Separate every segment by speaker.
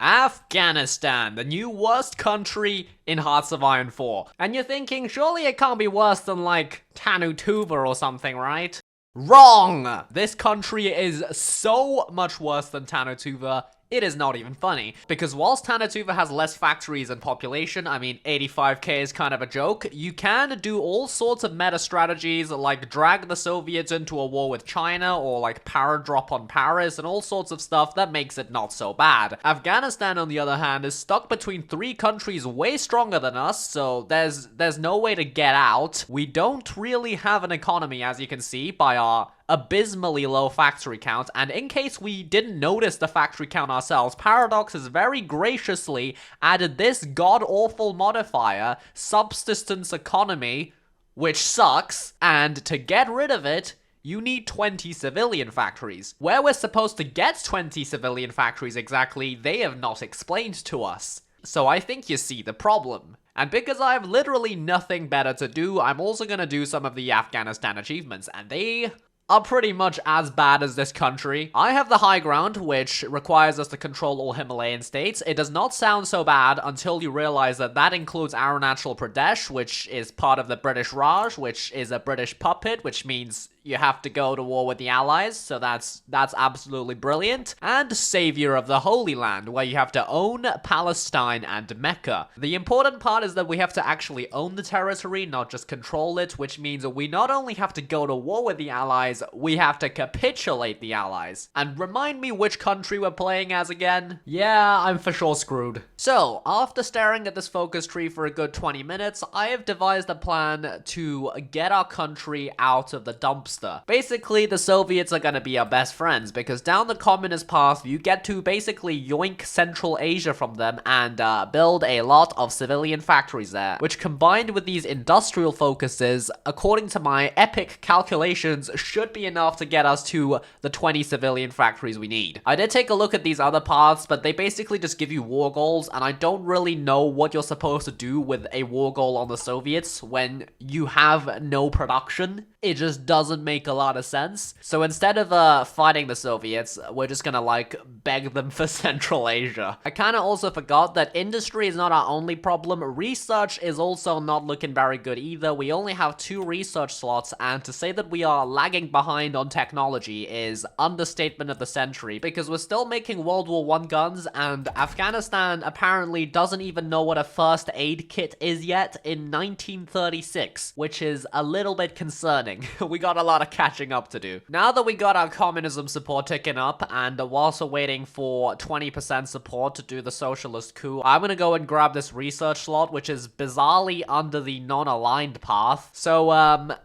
Speaker 1: Afghanistan, the new worst country in Hearts of Iron 4. And you're thinking, surely it can't be worse than, like, Tanutuva or something, right? Wrong! This country is so much worse than Tanutuva, it is not even funny. Because whilst Tanutuva has less factories and population, I mean, 85k is kind of a joke, you can do all sorts of meta strategies, like drag the Soviets into a war with China, or like power drop on Paris, and all sorts of stuff that makes it not so bad. Afghanistan, on the other hand, is stuck between three countries way stronger than us, so there's no way to get out. We don't really have an economy, as you can see, by our abysmally low factory count, and in case we didn't notice the factory count ourselves, Paradox has very graciously added this god-awful modifier, subsistence economy, which sucks, and to get rid of it, you need 20 civilian factories. Where we're supposed to get 20 civilian factories exactly, they have not explained to us. So I think you see the problem. And because I have literally nothing better to do, I'm also gonna do some of the Afghanistan achievements, and they are pretty much as bad as this country. I have the high ground, which requires us to control all Himalayan states. It does not sound so bad until you realize that that includes Arunachal Pradesh, which is part of the British Raj, which is a British puppet, which means you have to go to war with the Allies, so that's absolutely brilliant. And Savior of the Holy Land, where you have to own Palestine and Mecca. The important part is that we have to actually own the territory, not just control it, which means that we not only have to go to war with the Allies, we have to capitulate the Allies. And remind me which country we're playing as again? Yeah, I'm for sure screwed. So, after staring at this focus tree for a good 20 minutes, I have devised a plan to get our country out of the dumps. Basically, the Soviets are gonna be our best friends, because down the communist path, you get to basically yoink Central Asia from them and build a lot of civilian factories there, which combined with these industrial focuses, according to my epic calculations, should be enough to get us to the 20 civilian factories we need. I did take a look at these other paths, but they basically just give you war goals, and I don't really know what you're supposed to do with a war goal on the Soviets when you have no production. It just doesn't make a lot of sense. So instead of fighting the Soviets, we're just gonna like beg them for Central Asia. I kind of also forgot that industry is not our only problem. Research is also not looking very good either. We only have 2 research slots, and to say that we are lagging behind on technology is understatement of the century, because we're still making World War I guns, and Afghanistan apparently doesn't even know what a first aid kit is yet in 1936, which is a little bit concerning. We got a lot of catching up to do. Now that we got our communism support ticking up, and whilst we're waiting for 20% support to do the socialist coup, I'm gonna go and grab this research slot, which is bizarrely under the non-aligned path. So,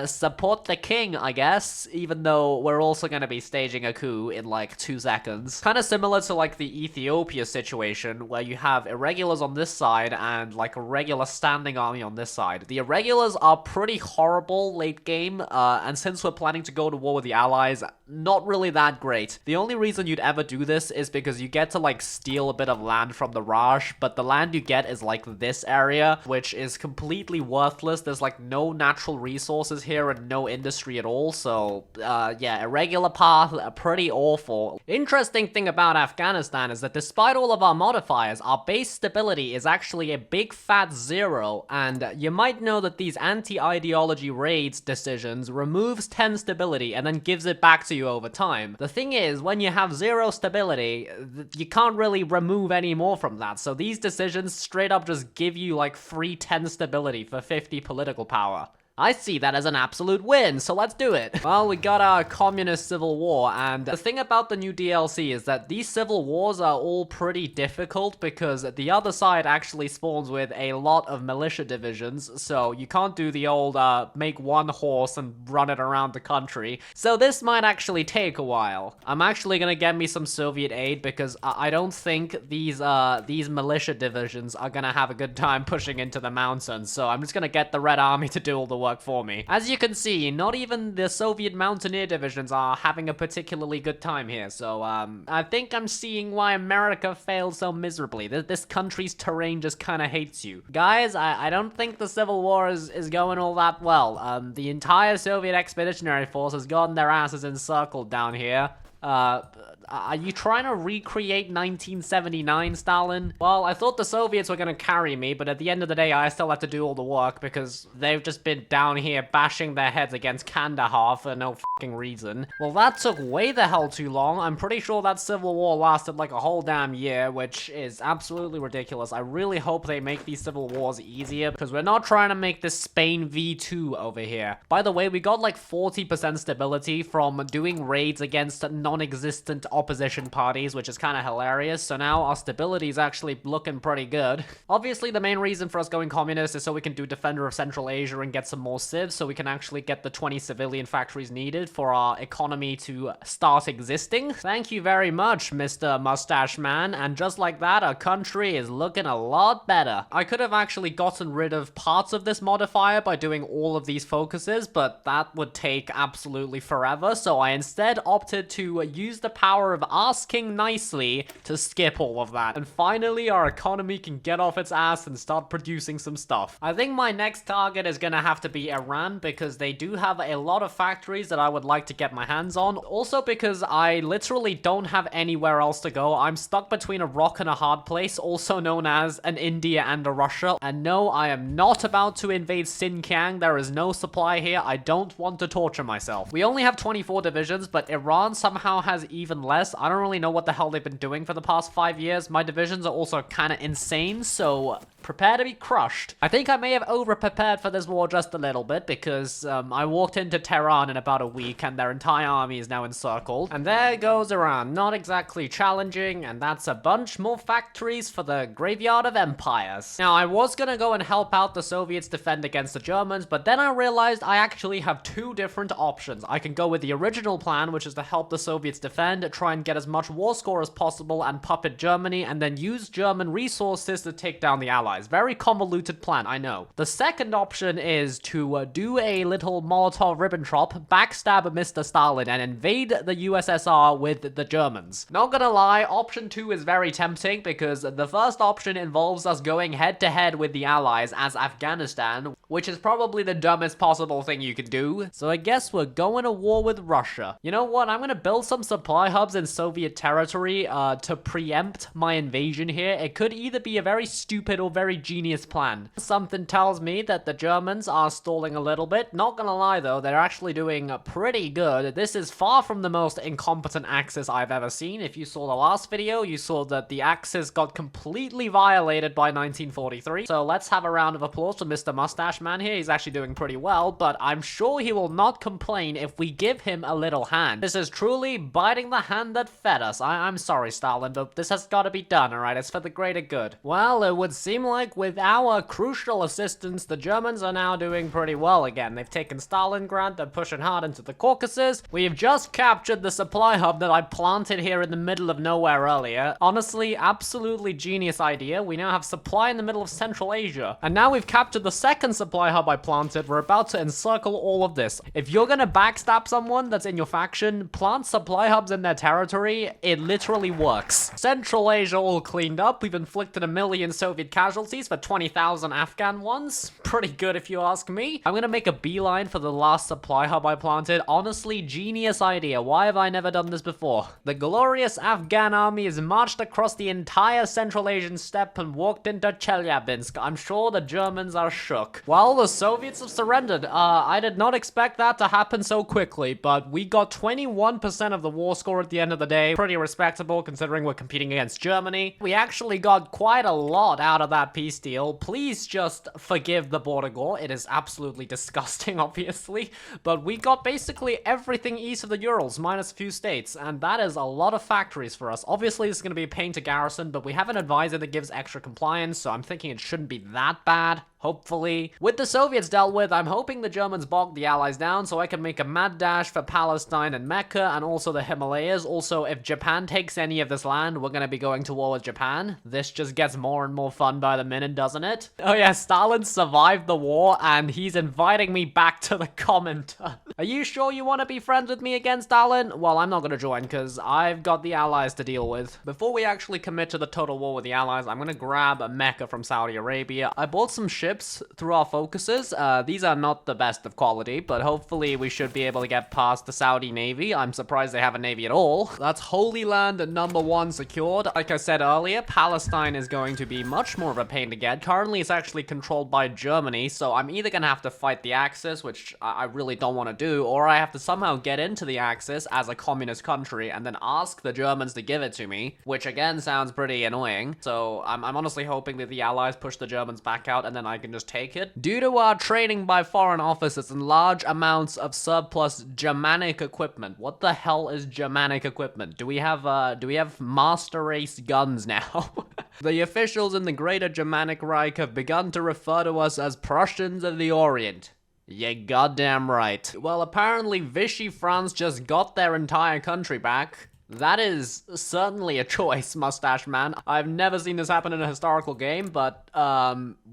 Speaker 1: support the king, I guess, even though we're also going to be staging a coup in like 2 seconds. Kind of similar to like the Ethiopia situation, where you have irregulars on this side and like a regular standing army on this side. The irregulars are pretty horrible late game, and since we're planning to go to war with the Allies, not really that great. The only reason you'd ever do this is because you get to like steal a bit of land from the Raj, but the land you get is like this area, which is completely worthless. There's like no natural resources here and no industry at all, so yeah, irregular path, pretty awful. Interesting thing about Afghanistan is that despite all of our modifiers, our base stability is actually a big fat 0, and you might know that these anti-ideology raids decisions removes 10 stability and then gives it back to you over time. The thing is, when you have 0 stability, you can't really remove any more from that, so these decisions straight up just give you like free 10 stability for 50 political power. I see that as an absolute win, so let's do it. Well, we got our communist civil war, and the thing about the new DLC is that these civil wars are all pretty difficult because the other side actually spawns with a lot of militia divisions, so you can't do the old make one horse and run it around the country. So this might actually take a while. I'm actually gonna get me some Soviet aid because I don't think these militia divisions are gonna have a good time pushing into the mountains, so I'm just gonna get the Red Army to do all the work for me. As you can see, not even the Soviet mountaineer divisions are having a particularly good time here, so I think I'm seeing why America failed so miserably. This country's terrain just kind of hates you. Guys, I don't think the Civil War is going all that well. The entire Soviet expeditionary force has gotten their asses encircled down here. Are you trying to recreate 1979, Stalin? Well, I thought the Soviets were gonna carry me, but at the end of the day, I still have to do all the work because they've just been down here bashing their heads against Kandahar for no fucking reason. Well, that took way the hell too long. I'm pretty sure that civil war lasted like a whole damn year, which is absolutely ridiculous. I really hope they make these civil wars easier because we're not trying to make this Spain v2 over here. By the way, we got like 40% stability from doing raids against non-existent opposition parties, which is kind of hilarious. So now our stability is actually looking pretty good. Obviously, the main reason for us going communist is so we can do Defender of Central Asia and get some more civs, so we can actually get the 20 civilian factories needed for our economy to start existing. Thank you very much, Mr. Mustache Man. And just like that, our country is looking a lot better. I could have actually gotten rid of parts of this modifier by doing all of these focuses, but that would take absolutely forever. So I instead opted to use the power of asking nicely to skip all of that. And finally, our economy can get off its ass and start producing some stuff. I think my next target is gonna have to be Iran because they do have a lot of factories that I would like to get my hands on. Also because I literally don't have anywhere else to go. I'm stuck between a rock and a hard place, also known as an India and a Russia. And no, I am not about to invade Xinjiang. There is no supply here. I don't want to torture myself. We only have 24 divisions, but Iran somehow has even less. I don't really know what the hell they've been doing for the past 5 years. My divisions are also kind of insane, so prepare to be crushed. I think I may have over-prepared for this war just a little bit because I walked into Tehran in about a week and their entire army is now encircled. And there goes Iran. Not exactly challenging, and that's a bunch more factories for the graveyard of empires. Now, I was gonna go and help out the Soviets defend against the Germans, but then I realized I actually have two different options. I can go with the original plan, which is to help the Soviets defend, try and get as much war score as possible and puppet Germany, and then use German resources to take down the Allies. Very convoluted plan, I know. The second option is to do a little Molotov-Ribbentrop, backstab Mr. Stalin, and invade the USSR with the Germans. Not gonna lie, option 2 is very tempting because the first option involves us going head-to-head with the Allies as Afghanistan, which is probably the dumbest possible thing you could do. So I guess we're going to war with Russia. You know what? I'm gonna build some supply hubs in Soviet territory to preempt my invasion here. It could either be a very stupid or very genius plan. Something tells me that the Germans are stalling a little bit. Not gonna lie though, they're actually doing pretty good. This is far from the most incompetent Axis I've ever seen. If you saw the last video, you saw that the Axis got completely violated by 1943. So let's have a round of applause for Mr. Mustache Man here. He's actually doing pretty well, but I'm sure he will not complain if we give him a little hand. This is truly biting the hand that fed us. I'm sorry, Stalin, but this has got to be done, alright? It's for the greater good. Well, it would seem like with our crucial assistance, the Germans are now doing pretty well again. They've taken Stalingrad, they're pushing hard into the Caucasus. We've just captured the supply hub that I planted here in the middle of nowhere earlier. Honestly, absolutely genius idea. We now have supply in the middle of Central Asia. And now we've captured the second supply hub I planted. We're about to encircle all of this. If you're gonna backstab someone that's in your faction, plant supply hubs in their territory. It literally works. Central Asia all cleaned up. We've inflicted 1 million Soviet casualties for 20,000 Afghan ones. Pretty good if you ask me. I'm gonna make a beeline for the last supply hub I planted. Honestly, genius idea. Why have I never done this before? The glorious Afghan army is marched across the entire Central Asian steppe and walked into Chelyabinsk. I'm sure the Germans are shook. Well, the Soviets have surrendered. I did not expect that to happen so quickly, but we got 21% of the war score at the end of the day. Pretty respectable considering we're competing against Germany. We actually got quite a lot out of that peace deal. Please just forgive the border gore. It is absolutely disgusting, obviously, but we got basically everything east of the Urals, minus a few states, and that is a lot of factories for us. Obviously, this is going to be a pain to garrison, but we have an advisor that gives extra compliance, so I'm thinking it shouldn't be that bad. Hopefully. With the Soviets dealt with, I'm hoping the Germans bog the Allies down so I can make a mad dash for Palestine and Mecca and also the Himalayas. Also, if Japan takes any of this land, we're gonna be going to war with Japan. This just gets more and more fun by the minute, doesn't it? Oh yeah, Stalin survived the war and he's inviting me back to the commenter. Are you sure you want to be friends with me again, Stalin? Well, I'm not gonna join because I've got the Allies to deal with. Before we actually commit to the total war with the Allies, I'm gonna grab Mecca from Saudi Arabia. I bought some ships ships through our focuses. These are not the best of quality, but hopefully we should be able to get past the Saudi Navy. I'm surprised they have a navy at all. That's Holy Land number 1 secured. Like I said earlier, Palestine is going to be much more of a pain to get. Currently, it's actually controlled by Germany, so I'm either gonna have to fight the Axis, which I really don't want to do, or I have to somehow get into the Axis as a communist country and then ask the Germans to give it to me, which again sounds pretty annoying. So I'm honestly hoping that the Allies push the Germans back out and then I can just take it. Due to our training by foreign officers and large amounts of surplus Germanic equipment. What the hell is Germanic equipment? Do we have master race guns now? The officials in the Greater Germanic Reich have begun to refer to us as Prussians of the Orient. Yeah, goddamn right. Well, apparently Vichy France just got their entire country back. That is certainly a choice, Mustache Man. I've never seen this happen in a historical game, but,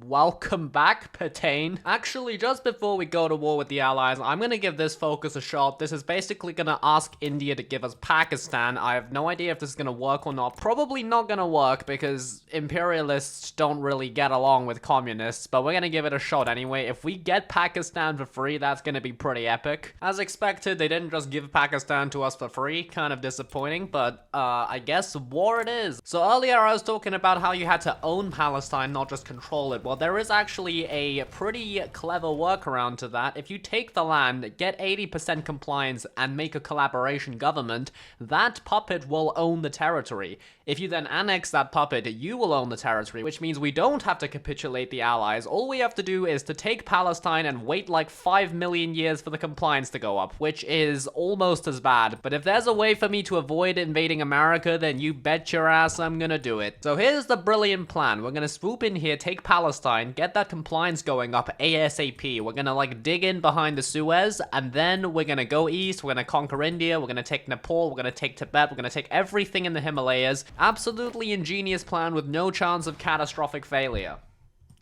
Speaker 1: welcome back, Pertain. Actually, just before we go to war with the Allies, I'm gonna give this focus a shot. This is basically gonna ask India to give us Pakistan. I have no idea if this is gonna work or not. Probably not gonna work, because imperialists don't really get along with communists, but we're gonna give it a shot anyway. If we get Pakistan for free, that's gonna be pretty epic. As expected, they didn't just give Pakistan to us for free. Kind of disappointing. But I guess war it is. So earlier I was talking about how you had to own Palestine, not just control it. Well, there is actually a pretty clever workaround to that. If you take the land, get 80% compliance, and make a collaboration government, that puppet will own the territory. If you then annex that puppet, you will own the territory, which means we don't have to capitulate the Allies. All we have to do is to take Palestine and wait like 5 million years for the compliance to go up, which is almost as bad. But if there's a way for me to avoid invading America, then you bet your ass I'm gonna do it. So here's the brilliant plan. We're gonna swoop in here, take Palestine, get that compliance going up ASAP. We're gonna like dig in behind the Suez, and then we're gonna go east, we're gonna conquer India, we're gonna take Nepal, we're gonna take Tibet, we're gonna take everything in the Himalayas. Absolutely ingenious plan with no chance of catastrophic failure.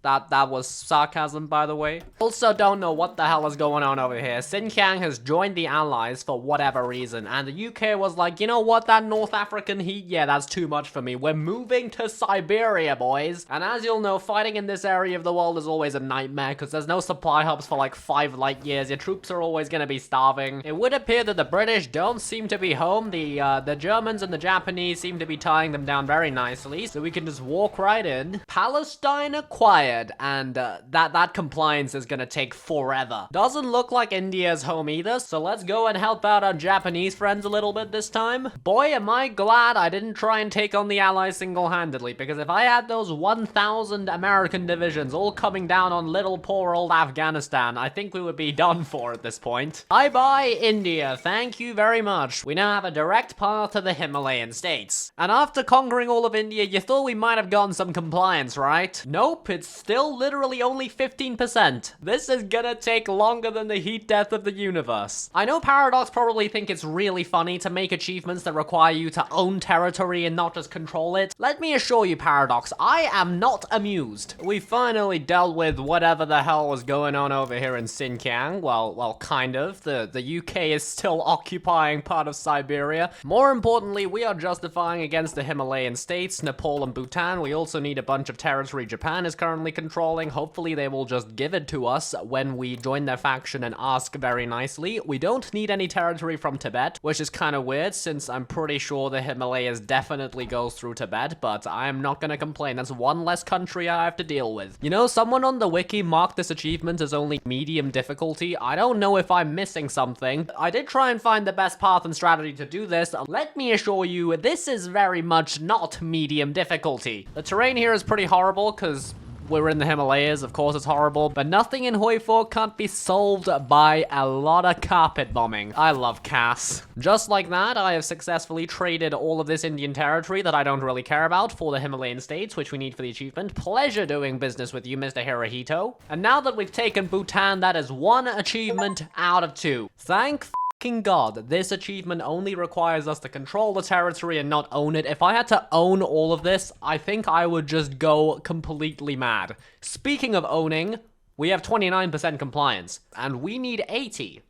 Speaker 1: That was sarcasm, by the way. Also don't know what the hell is going on over here. Xinjiang has joined the Allies for whatever reason, and the UK was like, you know what, that North African heat, yeah, that's too much for me. We're moving to Siberia, boys. And as you'll know, fighting in this area of the world is always a nightmare, because there's no supply hubs for like 5 light years. Your troops are always gonna be starving. It would appear that the British don't seem to be home. The Germans and the Japanese seem to be tying them down very nicely, so we can just walk right in. Palestine acquired. And that compliance is gonna take forever. Doesn't look like India's home either, so let's go and help out our Japanese friends a little bit this time. Boy, am I glad I didn't try and take on the Allies single-handedly, because if I had those 1,000 American divisions all coming down on little poor old Afghanistan, I think we would be done for at this point. Bye-bye, India. Thank you very much. We now have a direct path to the Himalayan states. And after conquering all of India, you thought we might have gotten some compliance, right? Nope, it's still literally only 15%. This is gonna take longer than the heat death of the universe. I know Paradox probably think it's really funny to make achievements that require you to own territory and not just control it. Let me assure you, Paradox, I am not amused. We finally dealt with whatever the hell was going on over here in Xinjiang. Well, kind of. The UK is still occupying part of Siberia. More importantly, we are justifying against the Himalayan states, Nepal and Bhutan. We also need a bunch of territory Japan is currently controlling. Hopefully they will just give it to us when we join their faction and ask very nicely. We don't need any territory from Tibet, which is kind of weird since I'm pretty sure the Himalayas definitely goes through Tibet, but I'm not gonna complain. That's one less country I have to deal with. You know, someone on the wiki marked this achievement as only medium difficulty. I don't know if I'm missing something. I did try and find the best path and strategy to do this. Let me assure you, this is very much not medium difficulty. The terrain here is pretty horrible because we're in the Himalayas, of course it's horrible, but nothing in Hoi 4 can't be solved by a lot of carpet bombing. I love Cass. Just like that, I have successfully traded all of this Indian territory that I don't really care about for the Himalayan states, which we need for the achievement. Pleasure doing business with you, Mr. Hirohito. And now that we've taken Bhutan, that is 1 achievement out of 2. Thank God, this achievement only requires us to control the territory and not own it. If I had to own all of this, I think I would just go completely mad. Speaking of owning, we have 29% compliance, and we need 80.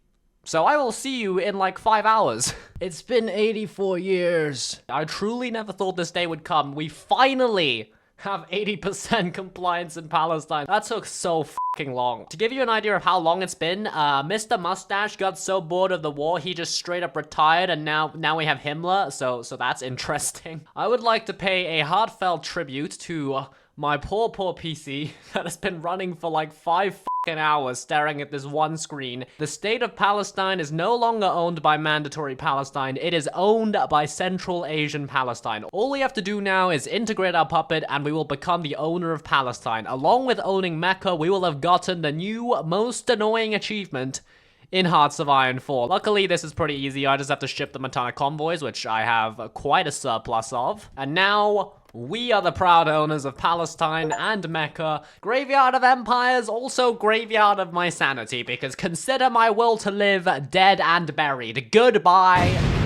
Speaker 1: So I will see you in like 5 hours. It's been 84 years. I truly never thought this day would come. We finally have 80% compliance in Palestine. That took so fucking long. To give you an idea of how long it's been, Mr. Mustache got so bored of the war, he just straight up retired, and now we have Himmler, so that's interesting. I would like to pay a heartfelt tribute to my poor PC that has been running for like 5 fucking hours staring at this one screen. The state of Palestine is no longer owned by Mandatory Palestine. It is owned by Central Asian Palestine. All we have to do now is integrate our puppet and we will become the owner of Palestine. Along with owning Mecca, we will have gotten the new most annoying achievement in Hearts of Iron 4. Luckily, this is pretty easy. I just have to ship them a ton of convoys, which I have quite a surplus of. And now we are the proud owners of Palestine and Mecca. Graveyard of Empires, also graveyard of my sanity, because consider my will to live dead and buried. Goodbye.